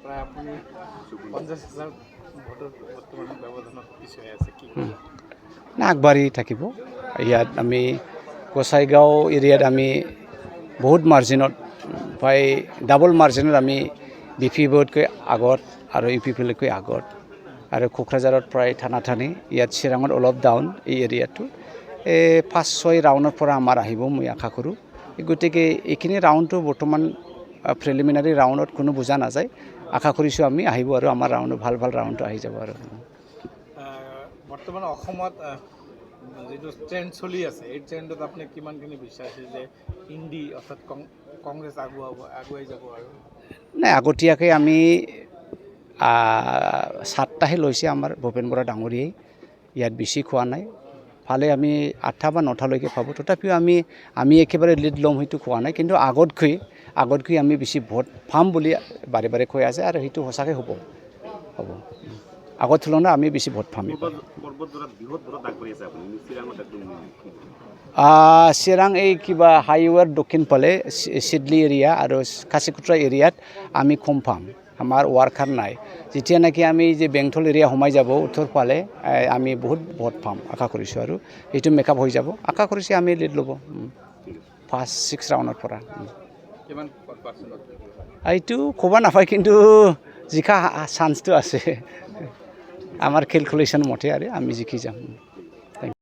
প্ৰায় আপুনি 50,000 ভোটৰ বৰ্তমান ব্যৱধানত পিছ হৈ আছে কি আগবাঢ়ি থাকিব ইয়াত আমি গোসাইগাঁও এৰিয়াত আমি বহুত মাৰ্জিনত প্ৰায় ডাবল মাৰ্জিনত আমি বি পি পিতকৈ আগত আৰু ইউ পি পিতকৈ আগত আৰু কোকৰাঝাৰত প্ৰায় ঠানাঠানি ইয়াত চিৰাঙত অলপ ডাউন এই এৰিয়াটো 5-6 ৰাউণ্ডৰ পৰা আমাৰ আহিব মই আশা কৰোঁ গতিকে এইখিনি ৰাউণ্ডটো বৰ্তমান প্ৰিলিমিনাৰী ৰাউণ্ডত কোনো বুজা নাযায় আশা কৰিছোঁ আমি আহিব আৰু আমাৰ ৰাউণ্ড ভাল ৰাউণ্ডটো আহি যাব আৰু বৰ্তমান অসমত যিটো ট্ৰেণ্ড চলি আছে এই ট্ৰেণ্ডত আপুনি কিমানখিনি বিচাৰিছে যে হিন্দী অৰ্থাৎ কংগ্ৰেছ আগুৱাই যাব আৰু নাই আগতীয়াকৈ আমি 7টাহে লৈছে আমাৰ ভূপেন বৰা ডাঙৰীয়াই ইয়াত বেছি খোৱা নাই ফালে আমি 8টা বা 9টালৈকে পাব তথাপিও আমি একেবাৰে লিড ল'ম সেইটো খোৱা নাই কিন্তু আগতকৈ আমি বেছি ভোট পাম বুলি বাৰে কৈ আছে আৰু সেইটো সঁচাকৈ হ'ব আগৰ তুলনাত আমি বেছি ভোট পাম চিৰাং এই কিবা হাইৱেৰ দক্ষিণ ফালে চিডলি এৰিয়া আৰু কাছিকুট্ৰা এৰিয়াত আমি কম পাম আমাৰ ৱাৰ্কাৰ নাই যেতিয়া নেকি আমি যে বেংটল এৰিয়া সোমাই যাব উত্তৰ ফালে আমি বহুত ভোট পাম আশা কৰিছোঁ আৰু এইটো মেকআপ হৈ যাব আশা কৰিছোঁ আমি লিড ল'ব 5-6 ৰাউণ্ডৰ পৰা এইটো ক'ব নাপায় কিন্তু জিকা চান্সটো আছে আমাৰ কেলকুলেশ্যন মতে আৰু আমি জিকি যাম